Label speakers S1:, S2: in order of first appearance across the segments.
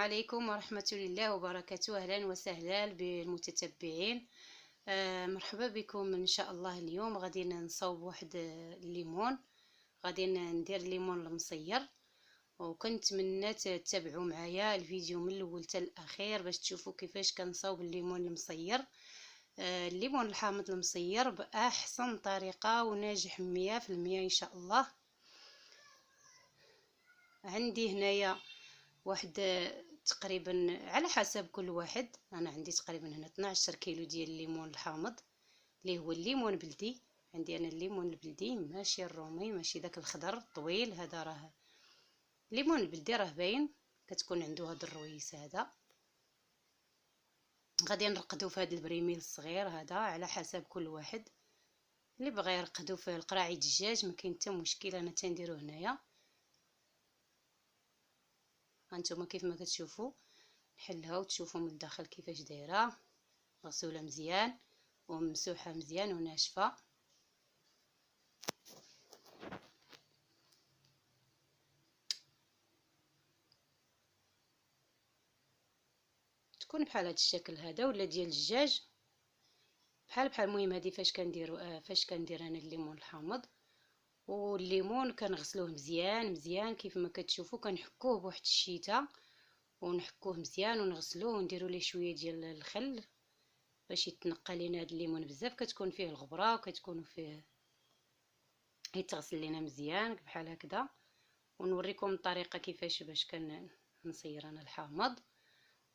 S1: عليكم ورحمة الله وبركاته. أهلا وسهلا بالمتتبعين. مرحبا بكم إن شاء الله. اليوم غادي نصاوب واحد الليمون، غادي ندير الليمون المصير، وكنتمنى تتابعوا معايا الفيديو من الاول حتى الاخير باش تشوفوا كيفاش كنصاوب الليمون المصير. الليمون الحامض المصير باحسن طريقه وناجح 100% ان شاء الله. عندي هنايا واحد تقريبا على حسب كل واحد، انا عندي تقريبا هنا 12 كيلو ديال الليمون الحامض اللي هو الليمون بلدي. عندي انا الليمون البلدي ماشي الرومي، ماشي داك الخضر الطويل هذا، راه الليمون البلدي راه باين كتكون عنده هذا الرويس هذا. غادي نرقدو في هذا البريميل الصغير هذا على حسب كل واحد. اللي بغى يرقدو في القراعي الدجاج ما كاين حتى مشكل، انا تنديرو هنايا. هانتوما كيف ما كتشوفوا نحلها وتشوفوا من الداخل كيفاش دايره، مغسوله مزيان وممسوحه مزيان وناشفه. تكون بحال هذا الشكل هذا ولا ديال الدجاج بحال المهم هذه فاش كنديروا فاش كندير انا الليمون الحامض. والليمون كنغسلوه مزيان مزيان كيف ما كتشوفوا، كنحكوه بواحد الشيته ونحكوه مزيان ونغسلوه ونديروا ليه شويه ديال الخل باش يتنقى لينا هذا الليمون. بزاف كتكون فيه الغبره وكتكون فيه يتغسل لينا مزيان بحال هكذا. ونوريكم الطريقه كيفاش باش كنصير انا الحامض.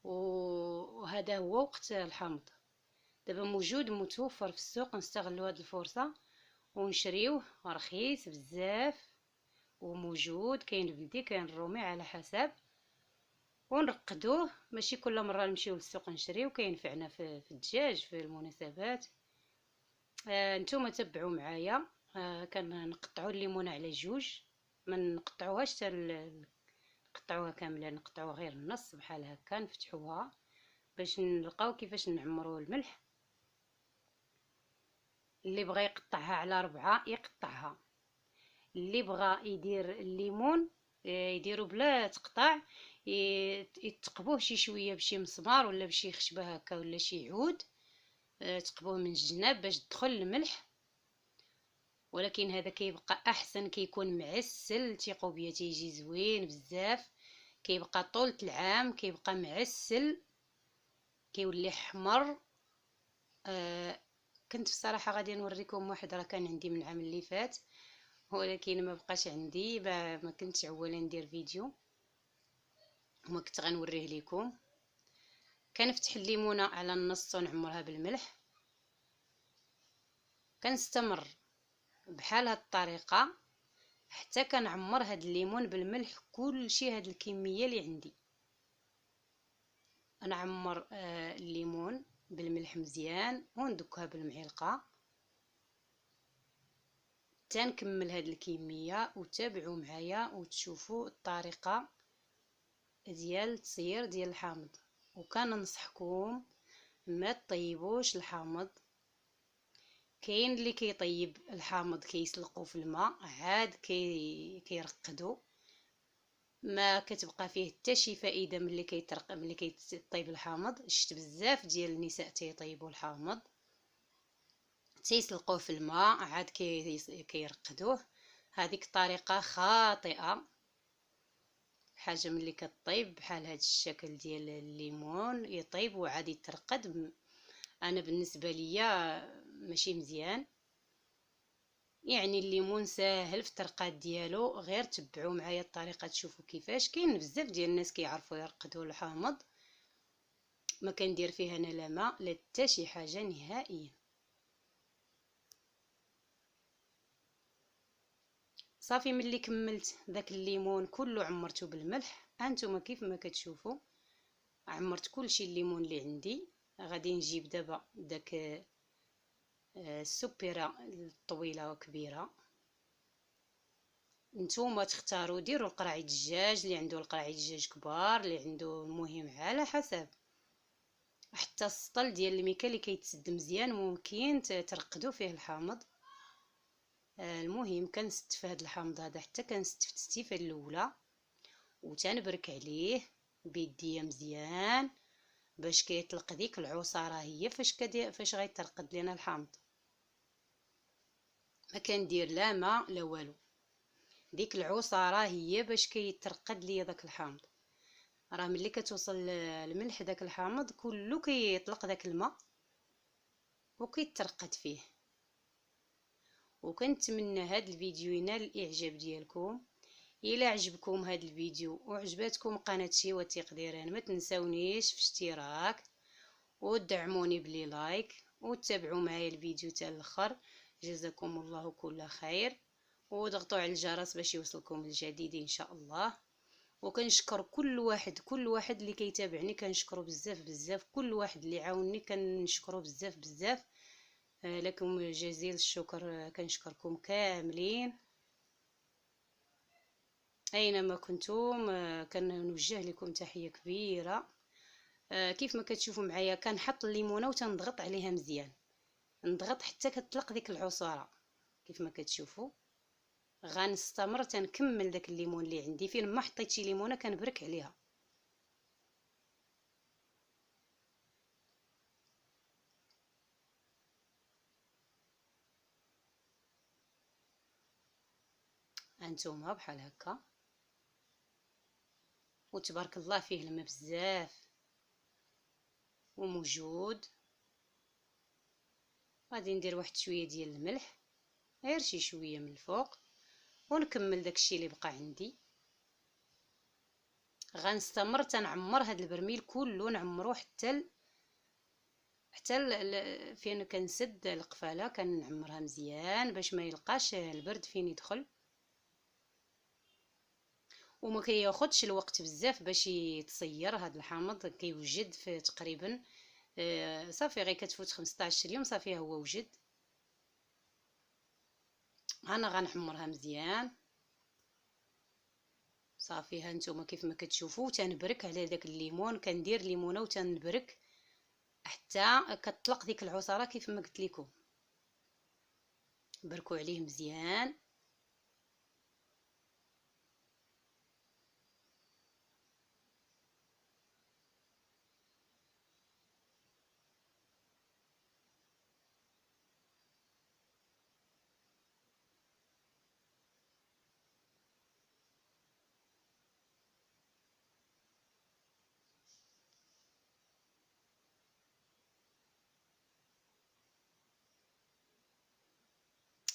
S1: وهذا هو وقت الحامض دابا موجود متوفر في السوق، نستغلوا هذه الفرصه ونشريوه رخيص بزاف وموجود، كاين البلدي كاين الرومي على حسب، ونرقدوه. ماشي كل مره نمشيو للسوق نشريو، كينفعنا في الدجاج في المناسبات. نتوما تبعوا معايا. كنقطعوا الليمونه على جوج، ما نقطعوهاش حتى نقطعوها كامله، نقطعوها غير النص بحال هكا، نفتحوها باش نلقاو كيفاش نعمروا الملح. اللي بغى يقطعها على 4 يقطعها، اللي بغى يدير الليمون يديرو بلا تقطع، يتقبوه شي شويه بشي مسمار ولا بشي خشبه هكا ولا شي عود، تقبوه من الجناب باش تدخل الملح. ولكن هذا كيبقى احسن، كيكون معسل، ثقوا بيا تيجي زوين بزاف، كيبقى طولة العام، كيبقى معسل، كيولي حمر. كنت بصراحه غادي نوريكم واحد راه كان عندي من العام اللي فات، ولكن ما بقاش عندي، ما كنتش عواله ندير فيديو وما كنت غنوريه لكم. كنفتح الليمونه على النص ونعمرها بالملح، كنستمر بحال هاد الطريقه حتى كنعمر هاد الليمون بالملح كلشي. هاد الكميه اللي عندي انا عمر الليمون بالملح مزيان وندكها بالمعلقه تنكمل هاد الكميه. وتابعوا معايا وتشوفوا الطريقه ديال التصير ديال الحامض. وكننصحكم ما تطيبوش الحامض. كاين اللي كيطيب الحامض كيسلقوا في الماء عاد كيرقدوا، ما كتبقى فيه حتى شي فائده ملي كيطيب الحامض. شفت بزاف ديال النساء تيطيبوا الحامض تيسلقوه في الماء عاد كيرقدوه. هذيك الطريقه خاطئه. الحاجه ملي كطيب بحال هذا الشكل ديال الليمون يطيب وعاد يترقد، انا بالنسبه ليا ماشي مزيان. يعني الليمون ساهل في الترقاد ديالو، غير تبعوا معايا الطريقه تشوفوا كيفاش. كاين بزاف ديال الناس كيعرفوا يرقدوا الحامض، ما كندير فيها انا لا ماء لا حتى شي حاجه نهائيا. صافي ملي كملت داك الليمون كله عمرته بالملح، هانتوما كيف ما كتشوفوا عمرت كلشي الليمون اللي عندي. غادي نجيب دابا داك السبيره الطويله وكبيره، نتوما تختاروا ديروا القرعي الدجاج اللي عنده القرعي الدجاج كبار، اللي عنده المهم على حسب. حتى السطل ديال الميكا اللي كيتسد مزيان ممكن ترقدوا فيه الحامض. المهم كنستف هذا الحامض هذا حتى كنستف الستيفه الاولى وتنبرك عليه بيديا مزيان باش كيطلق ديك العصاره. هي فاش غيترقد لينا الحامض، ما كندير لا ما لا والو. ديك العصاره هي باش كيترقد ليا داك الحامض. راه ملي كتوصل الملح داك الحامض كله كيطلق داك الماء وكيترقد فيه. وكنتمنى هاد الفيديو ينال الاعجاب ديالكم. الى عجبكم هاد الفيديو وعجباتكم قناه شيوه تقديران، ما تنساونيش في اشتراك ودعموني بلي لايك وتابعوا معايا الفيديو حتى الاخر. جزاكم الله كل خير، وضغطوا على الجرس باش يوصلكم الجديد ان شاء الله. وكنشكر كل واحد اللي كيتابعني، كنشكرو بزاف بزاف. كل واحد اللي عاونني كنشكرو بزاف بزاف. لكم جزيل الشكر. كنشكركم كاملين اينما كنتم. كنوجه لكم تحيه كبيره. كيف ما كتشوفوا معايا كنحط الليمونه وتنضغط عليها مزيان، نضغط حتى كتطلق ديك العصاره. كيف ما كتشوفوا غنستمر تنكمل داك الليمون اللي عندي. فين ما حطيت شي ليمونه كنبرك عليها. هانتوما بحال هكا. وتبارك الله فيه الماء بزاف وموجود. غادي ندير واحد شويه ديال الملح، غير شي شويه من الفوق، ونكمل داكشي اللي بقى عندي. غنستمر تنعمر هاد البرميل كله، نعمرو حتى فين كنسد القفاله كنعمرها مزيان باش ما يلقاش البرد فين يدخل. وما كياخدش الوقت بزاف باش يتصير هاد الحامض. كيوجد في تقريبا صافي غير كتفوت 15 يوم صافي هو وجد. انا غنحمرها مزيان صافي. ها نتوما كيف ما كتشوفوا تنبرك على داك الليمون. كندير ليمونه وتنبرك حتى كتطلق ديك العصاره. كيف ما قلت لكم بركوا عليه مزيان.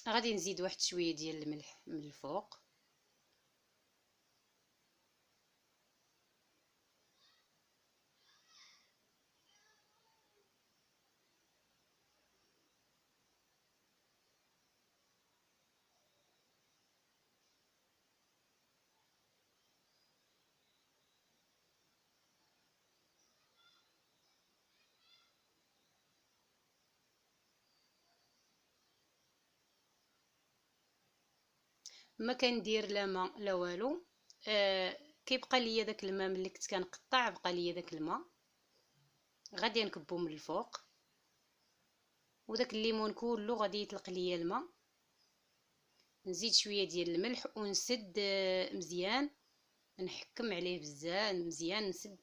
S1: غادي نزيد واحد شويه ديال الملح من الفوق. ما كندير لا ما لا والو. كيبقى ليا داك الماء ملي كنت كنقطع، بقى ليا داك الماء غادي نكبو من الفوق. وداك الليمون كله غادي يطلق ليا الماء. نزيد شويه ديال الملح ونسد مزيان، نحكم عليه بزاف مزيان، نسد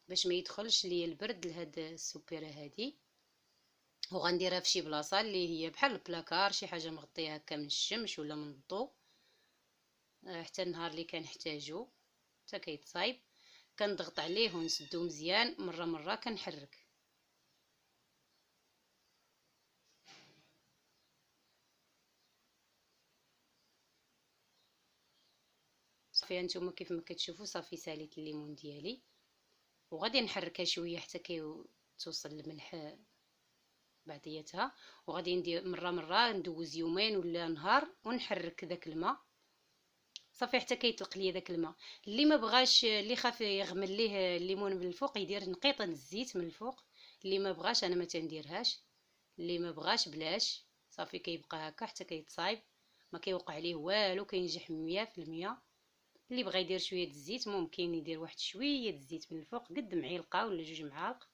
S1: باش ما يدخلش ليا البرد لهاد السوبيره هادي. وغنديرها في شي بلاصه اللي هي بحال البلاكار، شي حاجه مغطيه هكا من الشمس ولا من الضوء، حتى النهار اللي كنحتاجو حتى كيتصايب. كنضغط عليه ونسدو مزيان مره مره كنحرك. صافي هانتوما كيف ما كتشوفوا صافي ساليت الليمون ديالي. وغادي نحركها شويه حتى توصل الملح بعضياتها. وغادي ندير مره ندوز يومين ولا نهار ونحرك داك الماء صافي حتى كيطلق ليا داك الماء. اللي ما بغاش، اللي خاف يغمل ليه الليمون من الفوق يدير نقيطه الزيت من الفوق. اللي ما بغاش انا ما تنديرهاش. اللي ما بغاش بلاش. صافي كيبقى هكا حتى كيتصايب، ما كيوقع ليه والو، كينجح 100%. اللي بغى يدير شويه الزيت ممكن يدير واحد شويه الزيت من الفوق، قد معلقه ولا 2 معالق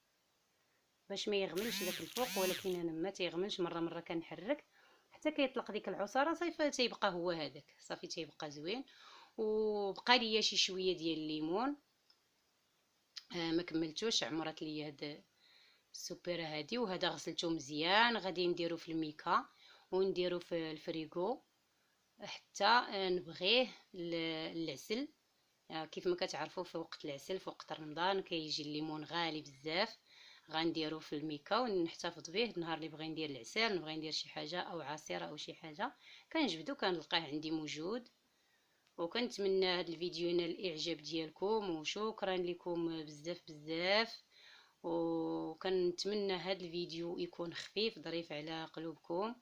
S1: باش ما يغملش داك الفوق. ولكن انا ما تيغملش، مره كنحرك حتى كيطلق ديك العصاره صافي تيبقى هو هذاك. صافي تيبقى زوين. وبقى ليا شي شويه ديال الليمون ما كملتوش، عمرت لي هاد السوبيره هادي. وهذا غسلته مزيان، غادي نديرو في الميكا ونديرو في الفريغو حتى نبغيه العسل. كيف ما كتعرفوا في وقت العسل في وقت رمضان كيجي الليمون غالي بزاف، غنديرو في الميكا ونحتفظ به. النهار اللي بغي ندير العسل، نبغي ندير شي حاجه او عصير او شي حاجه، كنجبدو كنلقاه عندي موجود. وكنتمنى هذا الفيديو ينال الاعجاب ديالكم، وشكرا لكم بزاف بزاف. وكنتمنى هذا الفيديو يكون خفيف ظريف على قلوبكم.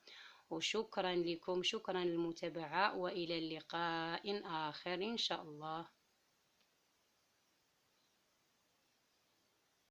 S1: وشكرا لكم، شكرا للمتابعة، والى اللقاء اخر ان شاء الله.